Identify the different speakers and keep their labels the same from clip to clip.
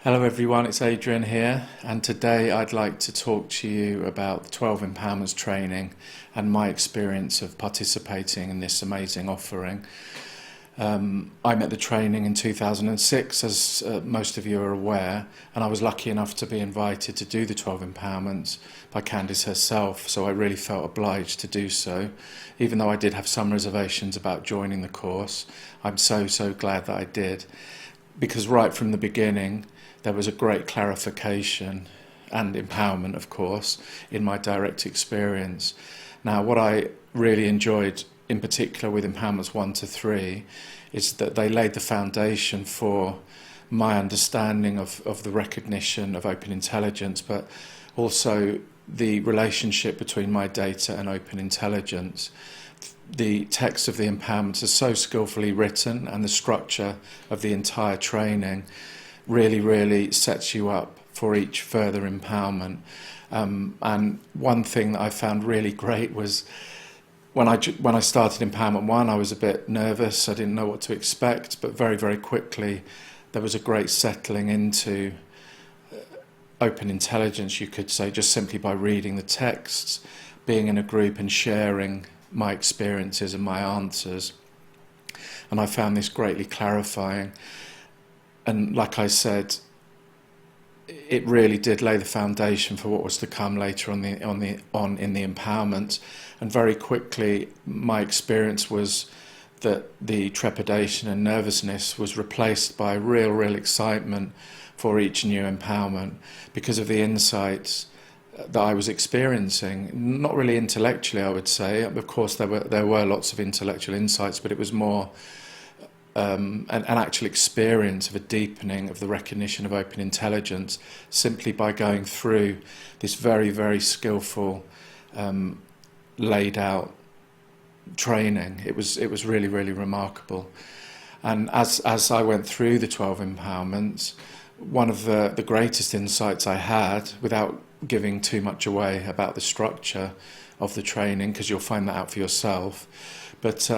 Speaker 1: Hello everyone, it's Adrian here, and today I'd like to talk to you about the 12 Empowerments training and my experience of participating in this amazing offering. I met the training in 2006, as most of you are aware, and I was lucky enough to be invited to do the 12 Empowerments by Candice herself, so I really felt obliged to do so. Even though I did have some reservations about joining the course, I'm so glad that I did, because right from the beginning there was a great clarification and empowerment, of course, in my direct experience. Now, what I really enjoyed, in particular with Empowerments 1 to 3, is that they laid the foundation for my understanding of the recognition of open intelligence, but also the relationship between my data and open intelligence. The text of the empowerments are so skillfully written, and the structure of the entire training really sets you up for each further empowerment. And one thing that I found really great was when I started Empowerment 1, I was a bit nervous. I didn't know what to expect, but very quickly there was a great settling into open intelligence, you could say, just simply by reading the texts, being in a group and sharing my experiences and my answers. And I found this greatly clarifying. And like I said, it really did lay the foundation for what was to come later on in the empowerment. And very quickly, my experience was that the trepidation and nervousness was replaced by real excitement for each new empowerment because of the insights that I was experiencing. Not really intellectually, I would say. Of course, there were lots of intellectual insights, but it was more an actual experience of a deepening of the recognition of open intelligence simply by going through this very skillful, laid out training. It was really remarkable. And as I went through the 12 empowerments, one of the greatest insights I had, without giving too much away about the structure of the training, because you'll find that out for yourself, but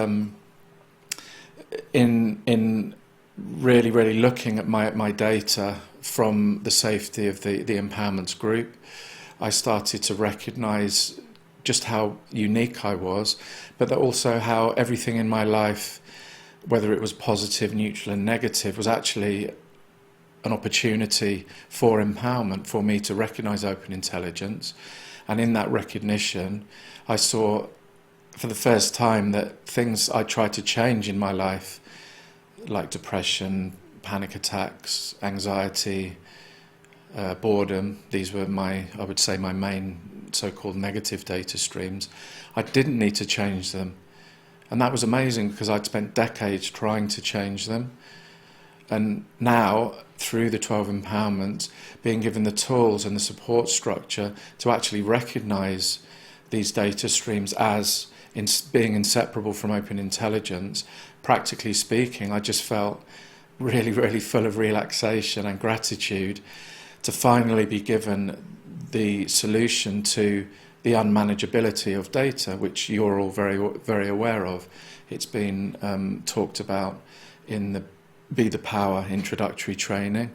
Speaker 1: in really looking at my data from the safety of the empowerments group, I started to recognize just how unique I was, but that also how everything in my life, whether it was positive, neutral and negative, was actually an opportunity for empowerment, for me to recognize open intelligence. And in that recognition, I saw for the first time that things I tried to change in my life, like depression, panic attacks, anxiety, boredom, these were I would say my main so-called negative data streams. I didn't need to change them. And that was amazing because I'd spent decades trying to change them. And now, through the 12 empowerments, being given the tools and the support structure to actually recognize these data streams as being inseparable from open intelligence, practically speaking, I just felt really full of relaxation and gratitude to finally be given the solution to the unmanageability of data, which you're all very aware of. It's been talked about in the Be the Power introductory training,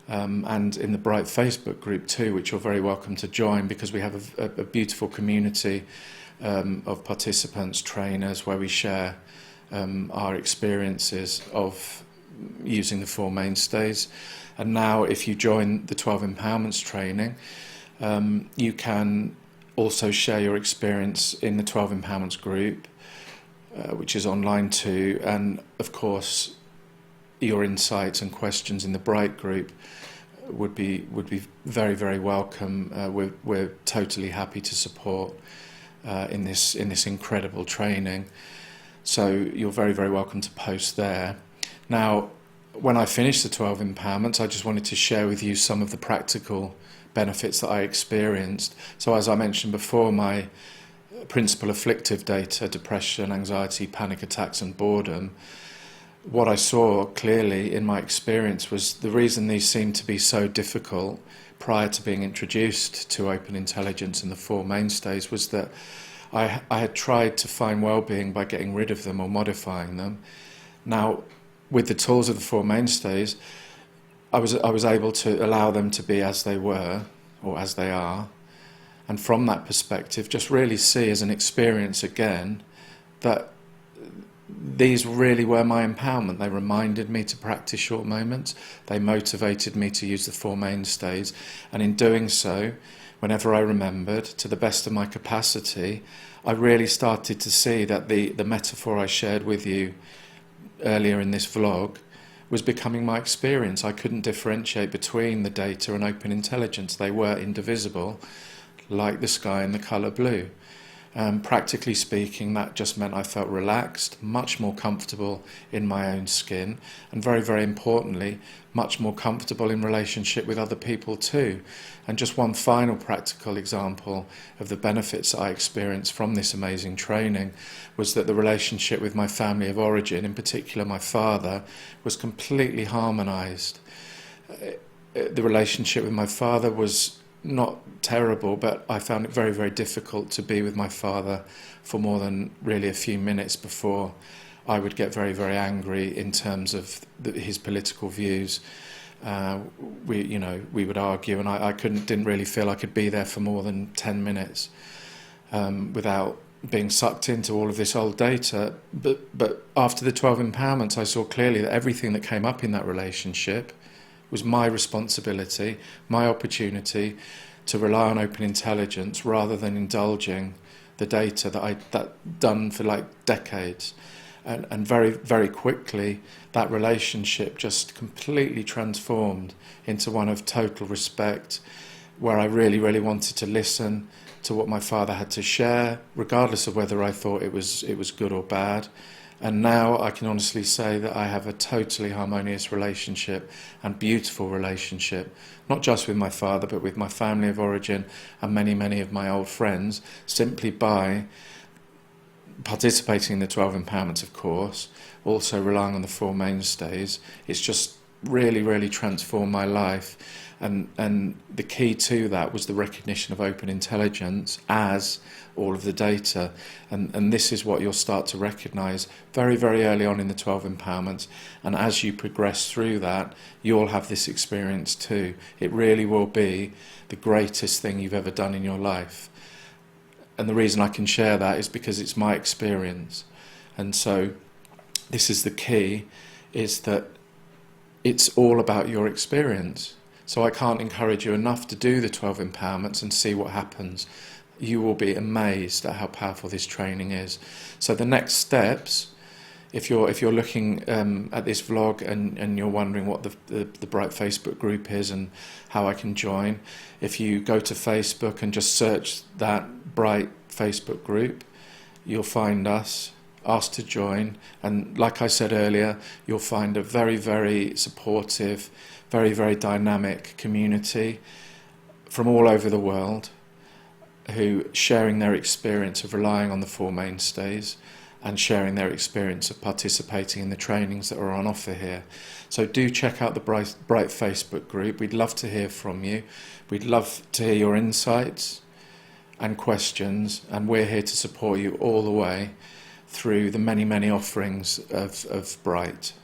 Speaker 1: and in the Bright Facebook group too, which you're very welcome to join, because we have a beautiful community of participants, trainers, where we share our experiences of using the Four Mainstays. And now if you join the 12 Empowerments training, you can also share your experience in the 12 Empowerments group, which is online too, and of course your insights and questions in the Bright group would be very welcome. We're totally happy to support in this incredible training. So you're very welcome to post there. Now, when I finished the 12 empowerments, I just wanted to share with you some of the practical benefits that I experienced. So as I mentioned before, my principal afflictive data, depression, anxiety, panic attacks and boredom, what I saw clearly in my experience was the reason these seemed to be so difficult prior to being introduced to open intelligence and the Four Mainstays was that I had tried to find well-being by getting rid of them or modifying them. Now, with the tools of the Four Mainstays, I was able to allow them to be as they were, or as they are, and from that perspective just really see as an experience again that these really were my empowerment. They reminded me to practice short moments. They motivated me to use the Four Mainstays. And in doing so, whenever I remembered, to the best of my capacity, I really started to see that the metaphor I shared with you earlier in this vlog was becoming my experience. I couldn't differentiate between the data and open intelligence. They were indivisible, like the sky and the colour blue. Practically speaking, that just meant I felt relaxed, much more comfortable in my own skin, and very, very importantly, much more comfortable in relationship with other people too. And just one final practical example of the benefits I experienced from this amazing training was that the relationship with my family of origin, in particular my father, was completely harmonised. The relationship with my father was not terrible, but I found it very, very difficult to be with my father for more than really a few minutes before I would get very, very angry in terms of his political views. We would argue, and I didn't really feel I could be there for more than 10 minutes without being sucked into all of this old data. But after the 12 empowerments, I saw clearly that everything that came up in that relationship was my responsibility, my opportunity to rely on open intelligence rather than indulging the data that I'd done for like decades. And very, very quickly, that relationship just completely transformed into one of total respect, where I really, really wanted to listen to what my father had to share, regardless of whether I thought it was good or bad. And now I can honestly say that I have a totally harmonious relationship and beautiful relationship, not just with my father, but with my family of origin and many, many of my old friends, simply by participating in the 12 empowerments, of course, also relying on the Four Mainstays. It's just really, really transformed my life. And the key to that was the recognition of open intelligence as all of the data. And this is what you'll start to recognise very, very early on in the 12 empowerments. And as you progress through that, you'll have this experience too. It really will be the greatest thing you've ever done in your life. And the reason I can share that is because it's my experience. And so this is the key, is that it's all about your experience. So I can't encourage you enough to do the 12 empowerments and see what happens. You will be amazed at how powerful this training is. So the next steps, if you're looking at this vlog and you're wondering what the Bright Facebook group is and how I can join, if you go to Facebook and just search that Bright Facebook group, you'll find us. Ask to join, and like I said earlier, you'll find a very, very supportive, very, very dynamic community from all over the world who sharing their experience of relying on the Four Mainstays and sharing their experience of participating in the trainings that are on offer here. So do check out the Bright Facebook group. We'd love to hear from you. We'd love to hear your insights and questions, and we're here to support you all the way through the many, many offerings of Bright.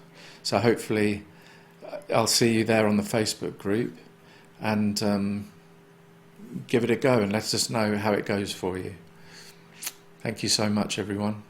Speaker 1: So hopefully I'll see you there on the Facebook group, and give it a go and let us know how it goes for you. Thank you so much, everyone.